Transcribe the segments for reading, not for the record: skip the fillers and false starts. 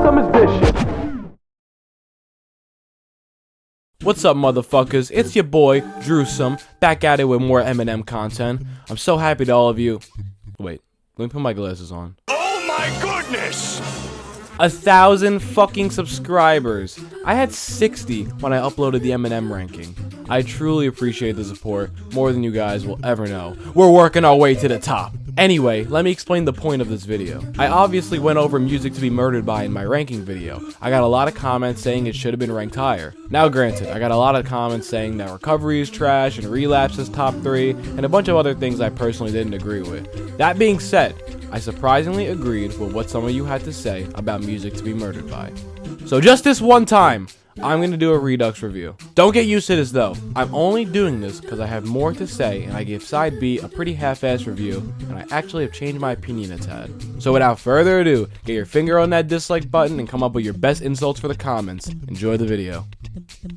drewsome is vicious. What's up, motherfuckers? It's your boy, Drewsome, back at it with more Eminem content. I'm so happy to all of you. Wait, let me put my glasses on. Oh my goodness! 1,000 fucking subscribers. I had 60 when I uploaded the Eminem ranking. I truly appreciate the support, more than you guys will ever know. We're working our way to the top. Anyway, let me explain the point of this video. I obviously went over Music to be Murdered By in my ranking video. I got a lot of comments saying it should have been ranked higher. Now granted, I got a lot of comments saying that Recovery is trash and Relapse is top 3, and a bunch of other things I personally didn't agree with. That being said, I surprisingly agreed with what some of you had to say about Music to be Murdered By. So just this one time, I'm going to do a Redux review. Don't get used to this though. I'm only doing this because I have more to say and I gave Side B a pretty half-assed review and I actually have changed my opinion a tad. So without further ado, get your finger on that dislike button and come up with your best insults for the comments. Enjoy the video.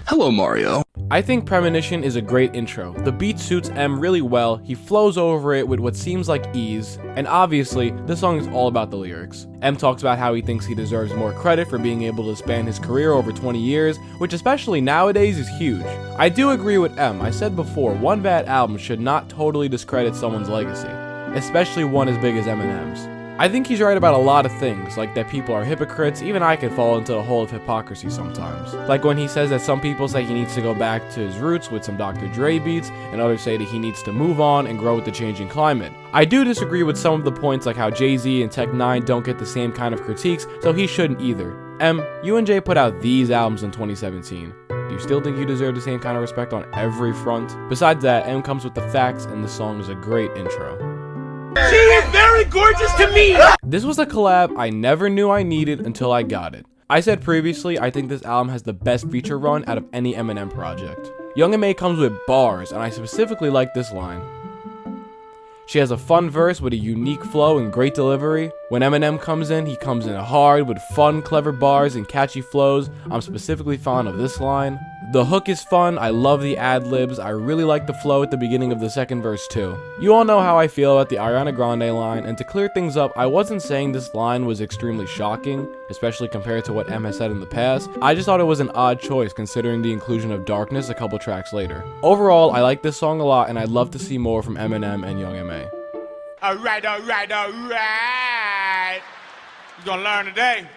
Hello, Mario. I think Premonition is a great intro. The beat suits M really well, he flows over it with what seems like ease, and obviously, this song is all about the lyrics. M talks about how he thinks he deserves more credit for being able to span his career over 20 years, which especially nowadays is huge. I do agree with M. I said before, one bad album should not totally discredit someone's legacy, especially one as big as Eminem's. I think he's right about a lot of things, like that people are hypocrites. Even I could fall into a hole of hypocrisy sometimes. Like when he says that some people say he needs to go back to his roots with some Dr. Dre beats, and others say that he needs to move on and grow with the changing climate. I do disagree with some of the points, like how Jay-Z and Tech 9 don't get the same kind of critiques, so he shouldn't either. M, you and Jay put out these albums in 2017. Do you still think you deserve the same kind of respect on every front? Besides that, M comes with the facts, and the song is a great intro. She is very gorgeous to me! This was a collab I never knew I needed until I got it. I said previously, I think this album has the best feature run out of any Eminem project. Young M.A comes with bars, and I specifically like this line. She has a fun verse with a unique flow and great delivery. When Eminem comes in, he comes in hard with fun, clever bars and catchy flows. I'm specifically fond of this line. The hook is fun, I love the ad-libs, I really like the flow at the beginning of the second verse too. You all know how I feel about the Ariana Grande line, and to clear things up, I wasn't saying this line was extremely shocking, especially compared to what M has said in the past. I just thought it was an odd choice considering the inclusion of Darkness a couple tracks later. Overall, I like this song a lot and I'd love to see more from Eminem and Young M.A. Alright. You gonna learn today.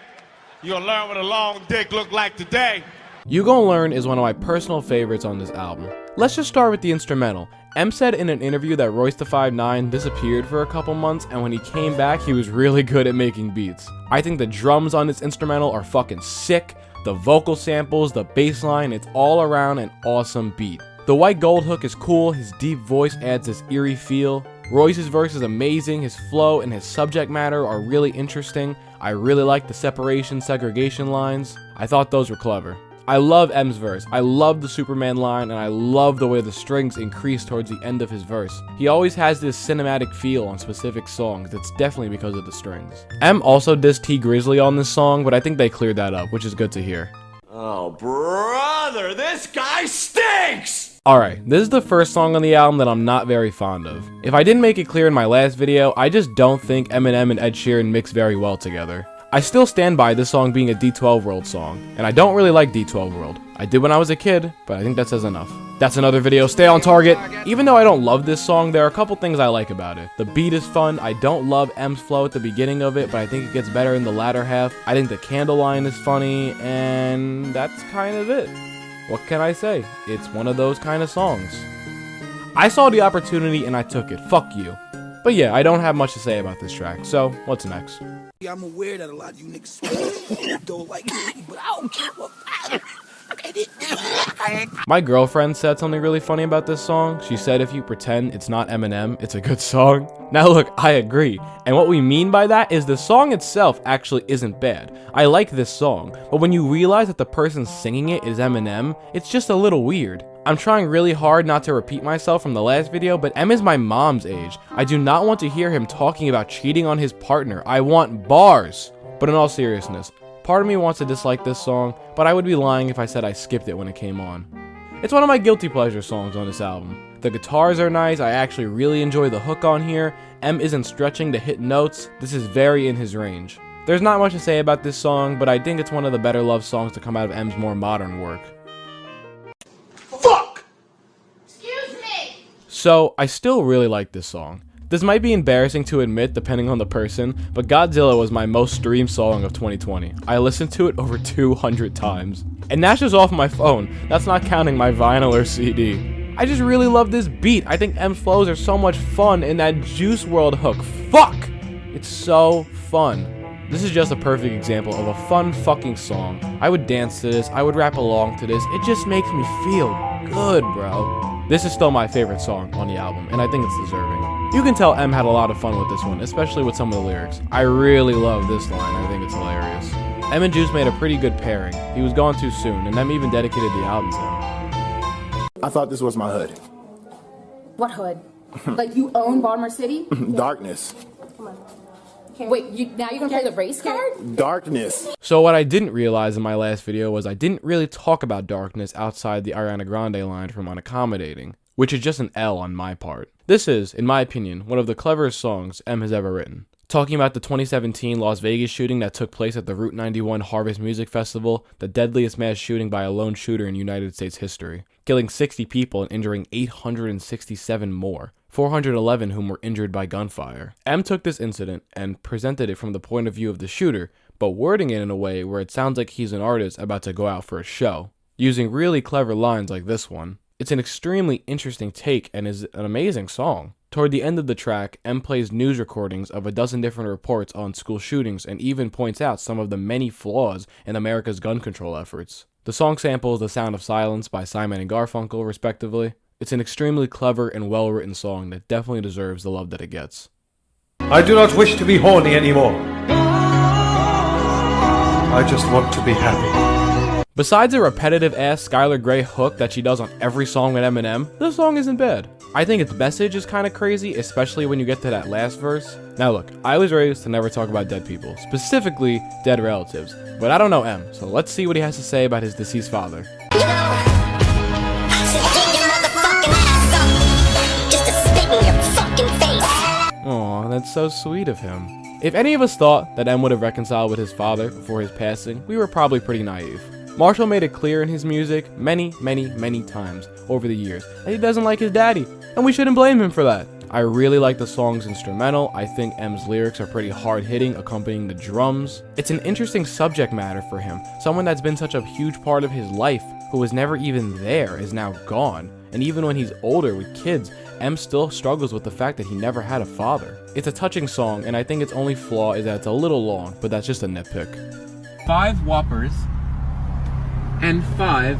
You gonna learn what a long dick look like today. You Gon' Learn is one of my personal favorites on this album. Let's just start with the instrumental. M said in an interview that Royce the 5'9" disappeared for a couple months, and when he came back, he was really good at making beats. I think the drums on this instrumental are fucking sick, the vocal samples, the bass line, it's all around an awesome beat. The white gold hook is cool, his deep voice adds this eerie feel. Royce's verse is amazing, his flow and his subject matter are really interesting. I really like the separation, segregation lines. I thought those were clever. I love M's verse, I love the Superman line, and I love the way the strings increase towards the end of his verse. He always has this cinematic feel on specific songs, that's definitely because of the strings. M also dissed T Grizzly on this song, but I think they cleared that up, which is good to hear. Oh, brother, this guy stinks! Alright, this is the first song on the album that I'm not very fond of. If I didn't make it clear in my last video, I just don't think Eminem and Ed Sheeran mix very well together. I still stand by this song being a D12 song, and I don't really like D12 I did when I was a kid, but I think that says enough. That's another video, stay on target! Even though I don't love this song, there are a couple things I like about it. The beat is fun, I don't love M's flow at the beginning of it, but I think it gets better in the latter half. I think the candle line is funny, and that's kind of it. What can I say? It's one of those kind of songs. I saw the opportunity and I took it, fuck you. But yeah, I don't have much to say about this track, so what's next? I'm aware that a lot of you niggas don't like me, but I don't care what. My girlfriend said something really funny about this song. She said if you pretend it's not Eminem, it's a good song. Now look, I agree. And what we mean by that is the song itself actually isn't bad. I like this song, but when you realize that the person singing it is Eminem, it's just a little weird. I'm trying really hard not to repeat myself from the last video, but M is my mom's age. I do not want to hear him talking about cheating on his partner. I want bars. But in all seriousness, part of me wants to dislike this song, but I would be lying if I said I skipped it when it came on. It's one of my guilty pleasure songs on this album. The guitars are nice, I actually really enjoy the hook on here. M isn't stretching to hit notes, this is very in his range. There's not much to say about this song, but I think it's one of the better love songs to come out of M's more modern work. Fuck! Excuse me! So, I still really like this song. This might be embarrassing to admit depending on the person, but Godzilla was my most streamed song of 2020. I listened to it over 200 times. And that's just off my phone. That's not counting my vinyl or CD. I just really love this beat. I think M's flows are so much fun, and that Juice WRLD hook, fuck! It's so fun. This is just a perfect example of a fun fucking song. I would dance to this, I would rap along to this. It just makes me feel good, bro. This is still my favorite song on the album, and I think it's deserving. You can tell M had a lot of fun with this one, especially with some of the lyrics. I really love this line, I think it's hilarious. M and Juice made a pretty good pairing. He was gone too soon, and M even dedicated the album to him. I thought this was my hood. What hood? Like you own Baltimore City? Darkness. Come on. Wait, now you're gonna play the race card? Darkness. So what I didn't realize in my last video was I didn't really talk about Darkness outside the Ariana Grande line from Unaccommodating, which is just an L on my part. This is, in my opinion, one of the cleverest songs M has ever written. Talking about the 2017 Las Vegas shooting that took place at the Route 91 Harvest Music Festival, the deadliest mass shooting by a lone shooter in United States history, killing 60 people and injuring 867 more, 411 whom were injured by gunfire. M took this incident and presented it from the point of view of the shooter, but wording it in a way where it sounds like he's an artist about to go out for a show, using really clever lines like this one. It's an extremely interesting take and is an amazing song. Toward the end of the track, M plays news recordings of a dozen different reports on school shootings and even points out some of the many flaws in America's gun control efforts. The song samples The Sound of Silence by Simon and Garfunkel, respectively. It's an extremely clever and well-written song that definitely deserves the love that it gets. I do not wish to be horny anymore. I just want to be happy. Besides a repetitive-ass Skylar Grey hook that she does on every song with Eminem, this song isn't bad. I think its message is kind of crazy, especially when you get to that last verse. Now look, I was raised to never talk about dead people, specifically dead relatives, but I don't know M, so let's see what he has to say about his deceased father. Aw, that's so sweet of him. If any of us thought that M would have reconciled with his father before his passing, we were probably pretty naive. Marshall made it clear in his music many times over the years that he doesn't like his daddy, and we shouldn't blame him for that. I really like the song's instrumental. I think M's lyrics are pretty hard-hitting, accompanying the drums. It's an interesting subject matter for him. Someone that's been such a huge part of his life, who was never even there, is now gone. And even when he's older with kids, M still struggles with the fact that he never had a father. It's a touching song, and I think its only flaw is that it's a little long, but that's just a nitpick. 5 Whoppers and 5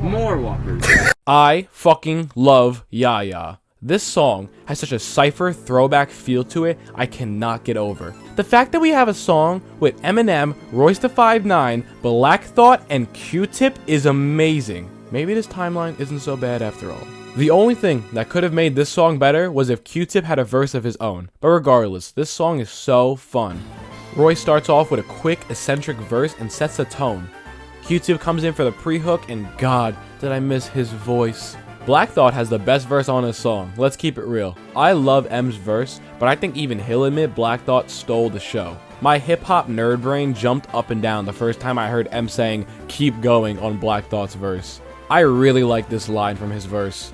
more Whoppers. I fucking love Yaya. This song has such a cypher throwback feel to it I cannot get over. The fact that we have a song with Eminem, Royce the 5'9", Black Thought, and Q-Tip is amazing. Maybe this timeline isn't so bad after all. The only thing that could have made this song better was if Q-Tip had a verse of his own. But regardless, this song is so fun. Royce starts off with a quick, eccentric verse and sets the tone. Q-Tip comes in for the pre-hook, and God, did I miss his voice. Black Thought has the best verse on his song, let's keep it real. I love M's verse, but I think even he'll admit Black Thought stole the show. My hip-hop nerd brain jumped up and down the first time I heard M saying, "keep going" on Black Thought's verse. I really like this line from his verse.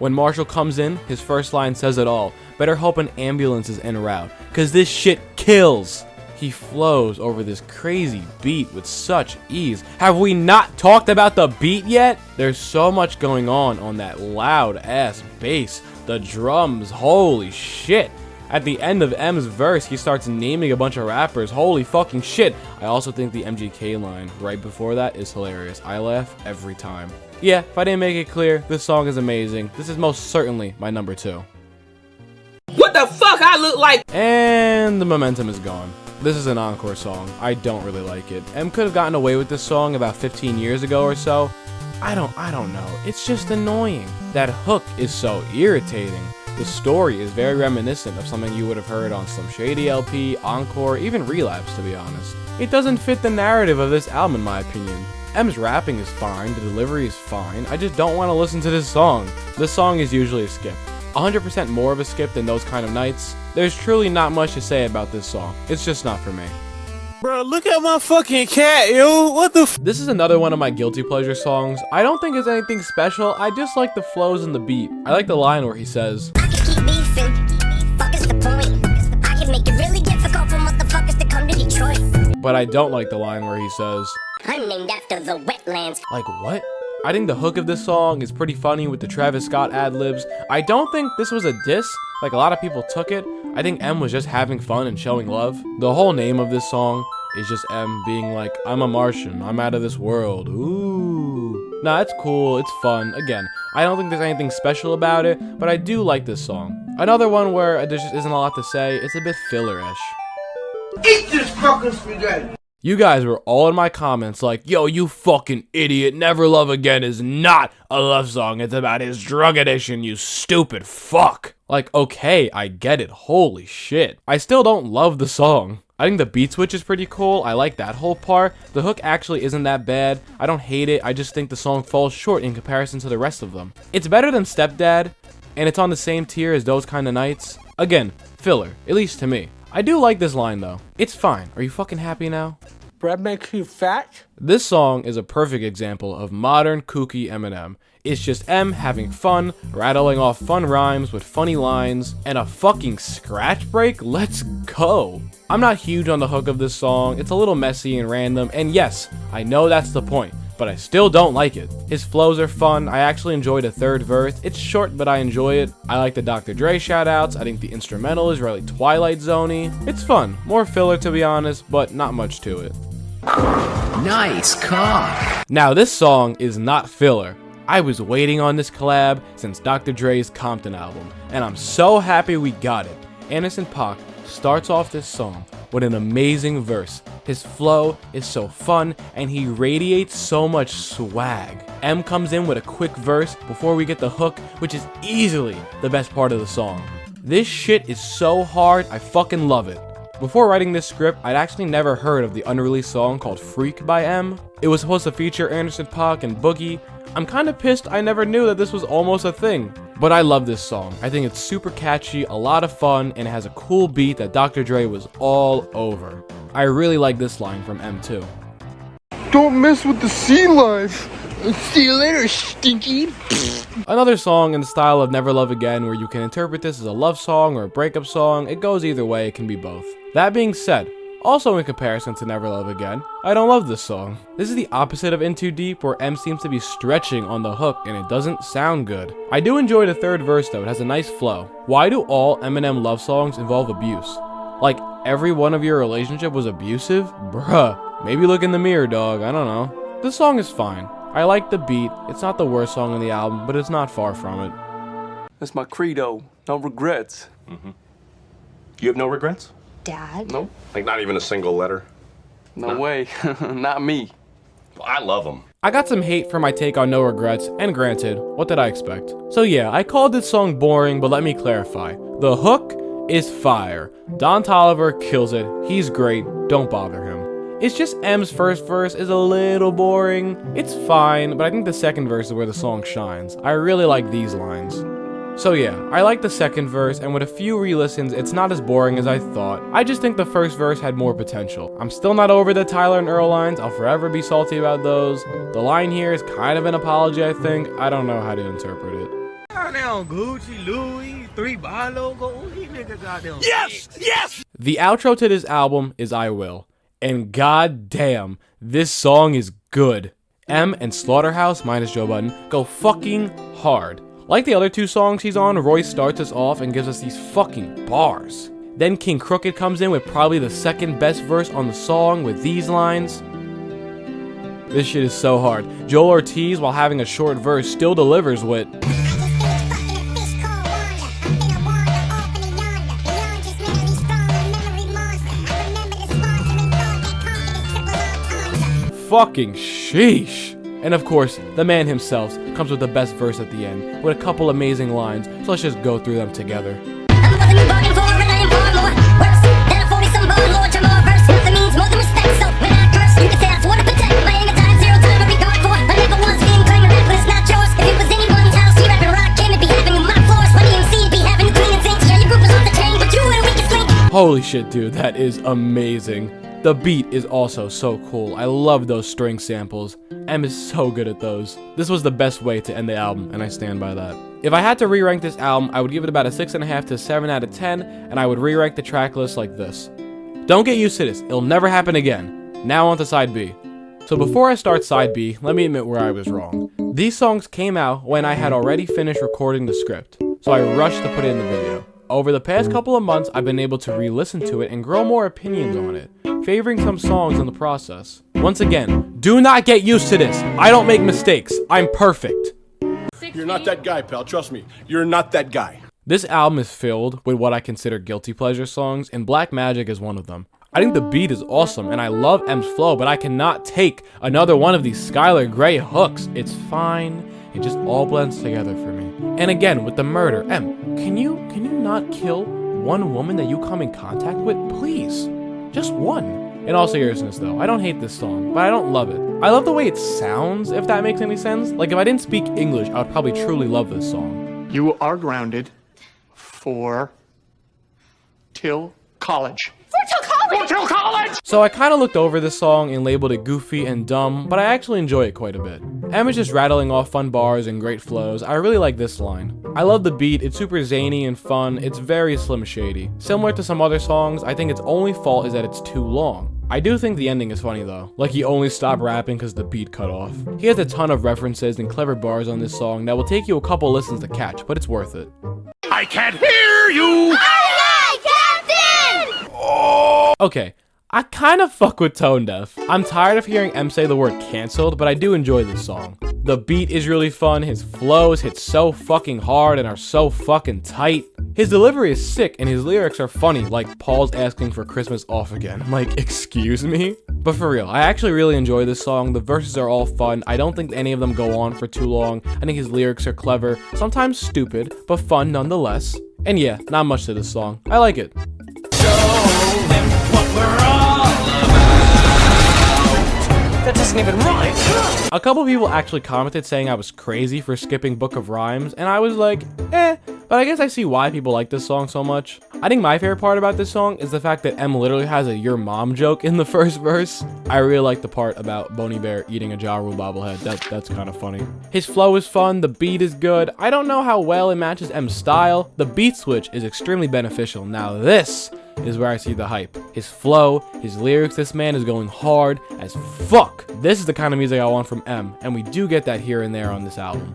When Marshall comes in, his first line says it all. Better hope an ambulance is en route, cause this shit kills. He flows over this crazy beat with such ease. Have we not talked about the beat yet? There's so much going on that loud ass bass. The drums, holy shit. At the end of M's verse, he starts naming a bunch of rappers. Holy fucking shit. I also think the MGK line right before that is hilarious. I laugh every time. Yeah, if I didn't make it clear, this song is amazing. This is most certainly my number 2. What the fuck I look like? And the momentum is gone. This is an encore song. I don't really like it. M could have gotten away with this song about 15 years ago or so. I don't know. It's just annoying. That hook is so irritating. The story is very reminiscent of something you would have heard on some Shady LP, Encore, even Relapse, to be honest. It doesn't fit the narrative of this album in my opinion. M's rapping is fine, the delivery is fine, I just don't want to listen to this song. This song is usually a skip. 100% more of a skip than Those Kind of Nights. There's truly not much to say about this song. It's just not for me. Bro, look at my fucking cat, yo. What the f? This is another one of my guilty pleasure songs. I don't think it's anything special. I just like the flows and the beat. I like the line where he says, I can keep beefing. Fuck is the point. I can make it really difficult for motherfuckers to come to Detroit. but I don't like the line where he says, I'm named after the wetlands. like, what? I think the hook of this song is pretty funny with the Travis Scott ad-libs. I don't think this was a diss, like a lot of people took it. I think M was just having fun and showing love. The whole name of this song is just M being like, I'm a Martian, I'm out of this world, ooh. Nah, it's cool, it's fun. Again, I don't think there's anything special about it, but I do like this song. Another one where there just isn't a lot to say, it's a bit filler-ish. Eat this fucking spaghetti! You guys were all in my comments like, yo, you fucking idiot, Never Love Again is not a love song, it's about his drug addiction, you stupid fuck. Like, okay, I get it, holy shit. I still don't love the song. I think the beat switch is pretty cool, I like that whole part. The hook actually isn't that bad, I don't hate it, I just think the song falls short in comparison to the rest of them. It's better than Stepdad, and it's on the same tier as Those Kinda Nights. Again, filler, at least to me. I do like this line though. It's fine. Are you fucking happy now? Bread makes you fat? This song is a perfect example of modern kooky Eminem. It's just M having fun, rattling off fun rhymes with funny lines, and a fucking scratch break? Let's go! I'm not huge on the hook of this song, it's a little messy and random, and yes, I know that's the point, but I still don't like it. His flows are fun, I actually enjoy the third verse, it's short but I enjoy it. I like the Dr. Dre shoutouts, I think the instrumental is really Twilight Zone-y. It's fun, more filler to be honest, but not much to it. Nice cock. Now this song is not filler. I was waiting on this collab since Dr. Dre's Compton album, and I'm so happy we got it. Anderson .Paak starts off this song with an amazing verse. His flow is so fun, and he radiates so much swag. M comes in with a quick verse before we get the hook, which is easily the best part of the song. This shit is so hard, I fucking love it. Before writing this script, I'd actually never heard of the unreleased song called Freak by M. It was supposed to feature Anderson .Paak and Boogie. I'm kinda pissed I never knew that this was almost a thing. But I love this song. I think it's super catchy, a lot of fun, and it has a cool beat that Dr. Dre was all over. I really like this line from M too. Don't mess with the sea life. See you later, stinky. Another song in the style of Never Love Again where you can interpret this as a love song or a breakup song. It goes either way, it can be both. That being said, also in comparison to Never Love Again, I don't love this song. This is the opposite of In Too Deep where M seems to be stretching on the hook and it doesn't sound good. I do enjoy the third verse though, it has a nice flow. Why do all Eminem love songs involve abuse? Like every one of your relationship was abusive? Bruh, maybe look in the mirror dog, I don't know. This song is fine. I like the beat, it's not the worst song on the album, but it's not far from it. That's my credo, no regrets. Mm-hmm. You have no regrets? Dad? Nope. Like not even a single letter? No way, not me. Well, I love them. I got some hate for my take on No Regrets, and granted, what did I expect? So yeah, I called this song boring, but let me clarify. The hook is fire. Don Toliver kills it, he's great, don't bother him. It's just M's first verse is a little boring. It's fine, but I think the second verse is where the song shines. I really like these lines. So yeah, I like the second verse, and with a few re-listens, it's not as boring as I thought. I just think the first verse had more potential. I'm still not over the Tyler and Earl lines, I'll forever be salty about those. The line here is kind of an apology, I think. I don't know how to interpret it. Goddamn Gucci, Louis, 3 buy logo, these niggas goddamn. Yes! Yes! The outro to this album is I Will. And god damn, this song is good. M and Slaughterhouse minus Joe Budden go fucking hard. Like the other two songs he's on, Royce starts us off and gives us these fucking bars. Then King Crooked comes in with probably the second best verse on the song with these lines. This shit is so hard. Joell Ortiz, while having a short verse, still delivers with fucking sheesh. And of course, the man himself comes with the best verse at the end, with a couple amazing lines, so let's just go through them together. Holy shit, dude, that is amazing. The beat is also so cool. I love those string samples. M is so good at those. This was the best way to end the album, and I stand by that. If I had to re-rank this album, I would give it about a 6.5 to 7 out of 10, and I would re-rank the track list like this. Don't get used to this, it'll never happen again. Now on to side B. So before I start side B, let me admit where I was wrong. These songs came out when I had already finished recording the script, so I rushed to put it in the video. Over the past couple of months, I've been able to re-listen to it and grow more opinions on it, favoring some songs in the process. Once again, do not get used to this. I don't make mistakes. I'm perfect. You're not that guy, pal. Trust me. You're not that guy. This album is filled with what I consider guilty pleasure songs, and Black Magic is one of them. I think the beat is awesome, and I love M's flow, but I cannot take another one of these Skylar Grey hooks. It's fine. It just all blends together for me. And again, with the murder, M, can you not kill one woman that you come in contact with? Please. Just one. In all seriousness though, I don't hate this song, but I don't love it. I love the way it sounds, if that makes any sense. Like if I didn't speak English, I would probably truly love this song. You are till college. Till college! So I kind of looked over this song and labeled it goofy and dumb, but I actually enjoy it quite a bit. M is just rattling off fun bars and great flows. I really like this line. I love the beat, it's super zany and fun, it's very Slim Shady. Similar to some other songs, I think its only fault is that it's too long. I do think the ending is funny though, like he only stopped rapping because the beat cut off. He has a ton of references and clever bars on this song that will take you a couple listens to catch, but it's worth it. I can't hear you! Okay, I kind of fuck with tone deaf. I'm tired of hearing M say the word cancelled, but I do enjoy this song. The beat is really fun, his flows hit so fucking hard and are so fucking tight. His delivery is sick and his lyrics are funny, like Paul's asking for Christmas off again. I'm like, excuse me? But for real, I actually really enjoy this song. The verses are all fun. I don't think any of them go on for too long. I think his lyrics are clever, sometimes stupid, but fun nonetheless. And yeah, not much to this song. I like it. That doesn't even rhyme. A couple people actually commented saying I was crazy for skipping Book of Rhymes, and I was like, but I guess I see why people like this song so much. I think my favorite part about this song is the fact that M literally has a "your mom" joke in the first verse. I really like the part about Boney Bear eating a Ja Rule bobblehead. That's kind of funny. His flow is fun, the beat is good. I don't know how well it matches M's style. The beat switch is extremely beneficial. Now this is where I see the hype. His flow, his lyrics, this man is going hard as fuck. This is the kind of music I want from M, and we do get that here and there on this album.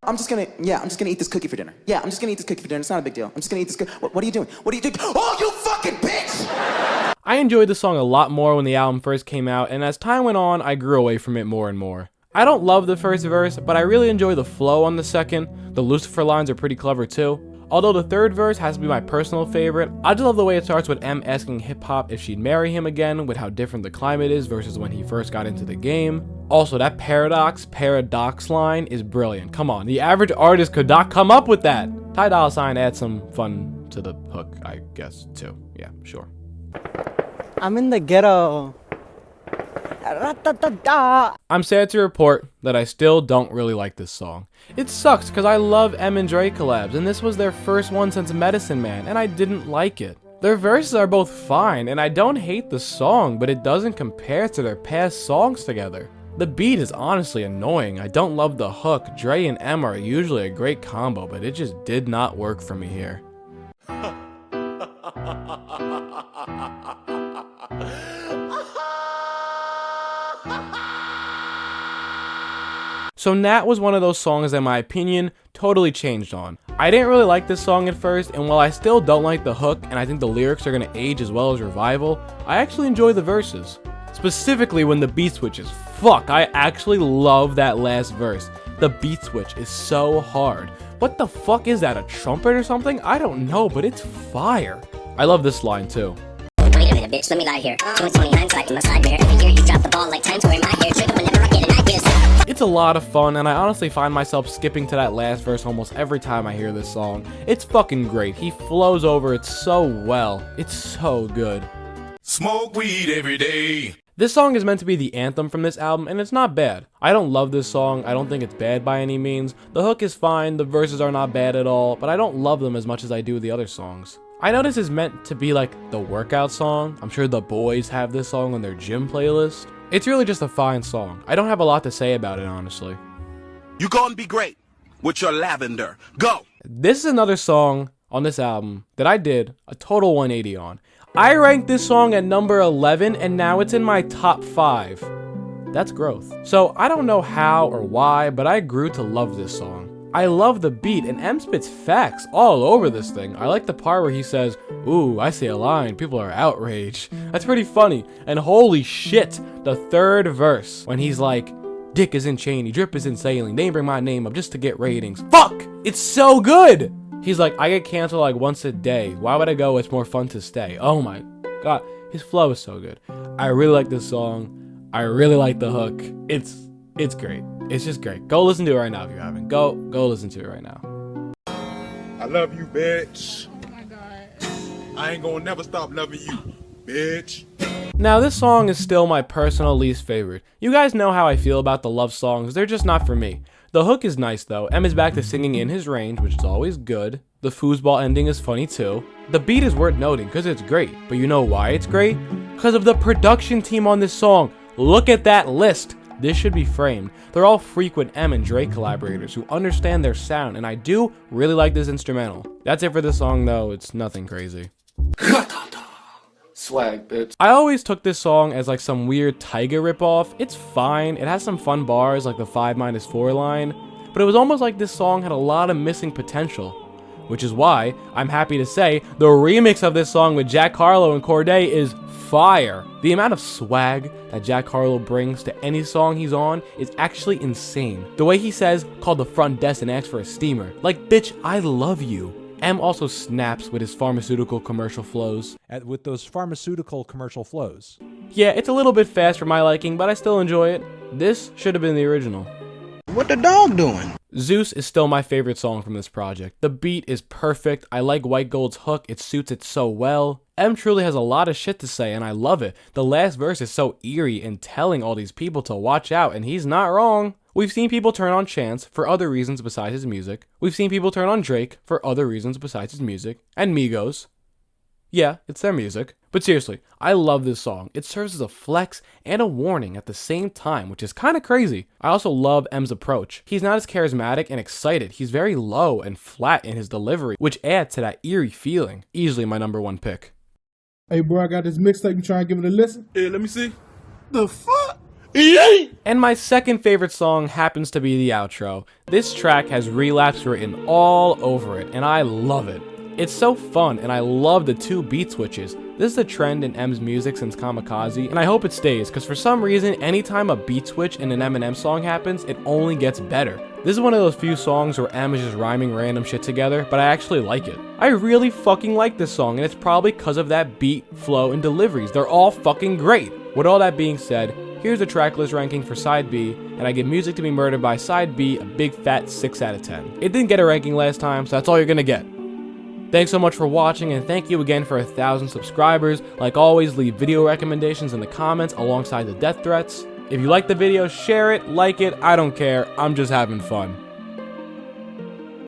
I'm just gonna eat this cookie for dinner. Yeah, I'm just gonna eat this cookie for dinner. It's not a big deal. I'm just gonna eat this cookie. What are you doing? What are you doing? Oh, you fucking bitch! I enjoyed the song a lot more when the album first came out, and as time went on, I grew away from it more and more. I don't love the first verse, but I really enjoy the flow on the second. The Lucifer lines are pretty clever too. Although the third verse has to be my personal favorite, I just love the way it starts with M asking hip hop if she'd marry him again, with how different the climate is versus when he first got into the game. Also, that paradox line is brilliant. Come on, the average artist could not come up with that. Ty Dolla $ign adds some fun to the hook, I guess, too. Yeah, sure. I'm in the ghetto. I'm sad to report that I still don't really like this song. It sucks because I love M and Dre collabs, and this was their first one since Medicine Man, and I didn't like it. Their verses are both fine, and I don't hate the song, but it doesn't compare to their past songs together. The beat is honestly annoying. I don't love the hook. Dre and M are usually a great combo, but it just did not work for me here. So Gnat was one of those songs that my opinion totally changed on. I didn't really like this song at first, and while I still don't like the hook and I think the lyrics are gonna age as well as Revival, I actually enjoy the verses. Specifically when the beat switches. Fuck, I actually love that last verse. The beat switch is so hard. What the fuck is that, a trumpet or something? I don't know, but it's fire. I love this line too. Wait a minute, bitch, let me lie here. 2029 like my side mirror. Every year you drop the ball like time to wear my hair. Trick whenever I get an idea. It's a lot of fun, and I honestly find myself skipping to that last verse almost every time I hear this song. It's fucking great. He flows over it so well. It's so good. Smoke weed every day. This song is meant to be the anthem from this album, and it's not bad. I don't love this song. I don't think it's bad by any means. The hook is fine. The verses are not bad at all, but I don't love them as much as I do the other songs. I know this is meant to be like the workout song. I'm sure the boys have this song on their gym playlist. It's really just a fine song. I don't have a lot to say about it, honestly. You gonna be great with your lavender. Go! This is another song on this album that I did a total 180 on. I ranked this song at number 11 and now it's in my top 5. That's growth. So I don't know how or why, but I grew to love this song. I love the beat, and M spits facts all over this thing. I like the part where he says, "Ooh, I say a line, people are outraged." That's pretty funny. And holy shit, the third verse, when he's like, "Dick isn't Cheney, drip isn't sailing, they bring my name up just to get ratings." Fuck! It's so good! He's like, "I get canceled like once a day. Why would I go? It's more fun to stay." Oh my god, his flow is so good. I really like this song. I really like the hook. It's great. It's just great. Go listen to it right now if you haven't. Go listen to it right now. I love you, bitch. Oh my god. I ain't gonna never stop loving you, bitch. Now this song is still my personal least favorite. You guys know how I feel about the love songs. They're just not for me. The hook is nice though. M is back to singing in his range, which is always good. The foosball ending is funny too. The beat is worth noting because it's great. But you know why it's great? Because of the production team on this song. Look at that list. This should be framed. They're all frequent M and Dre collaborators who understand their sound, and I do really like this instrumental. That's it for this song though, it's nothing crazy. Swag, bitch. I always took this song as like some weird Tyga ripoff. It's fine, it has some fun bars like the 5-4 line, but it was almost like this song had a lot of missing potential. Which is why I'm happy to say the remix of this song with Jack Harlow and Cordae is fire. The amount of swag that Jack Harlow brings to any song he's on is actually insane. The way he says, "Call the front desk and ask for a steamer." Like, bitch, I love you. M also snaps with his pharmaceutical commercial flows. With those pharmaceutical commercial flows. Yeah, it's a little bit fast for my liking, but I still enjoy it. This should have been the original. What the dog doing? Zeus is still my favorite song from this project. The beat is perfect. I like White Gold's hook. It suits it so well. M truly has a lot of shit to say and I love it. The last verse is so eerie and telling all these people to watch out, and he's not wrong. We've seen people turn on Chance for other reasons besides his music. We've seen people turn on Drake for other reasons besides his music. And Migos. Yeah, it's their music. But seriously, I love this song. It serves as a flex and a warning at the same time, which is kind of crazy. I also love M's approach. He's not as charismatic and excited. He's very low and flat in his delivery, which adds to that eerie feeling. Easily my #1 pick. Hey bro, I got this mixtape. You trying to give it a listen? Yeah, let me see. The fuck? And my second favorite song happens to be the outro. This track has Relapse written all over it, and I love it. It's so fun, and I love the 2 beat switches. This is a trend in M's music since Kamikaze, and I hope it stays, because for some reason, anytime a beat switch in an Eminem song happens, it only gets better. This is one of those few songs where M is just rhyming random shit together, but I actually like it. I really fucking like this song, and it's probably because of that beat, flow, and deliveries. They're all fucking great. With all that being said, here's the tracklist ranking for Side B, and I give Music to Be Murdered by Side B a big fat 6 out of 10. It didn't get a ranking last time, so that's all you're gonna get. Thanks so much for watching, and thank you again for 1,000 subscribers. Like always, leave video recommendations in the comments alongside the death threats. If you like the video, share it, like it, I don't care, I'm just having fun.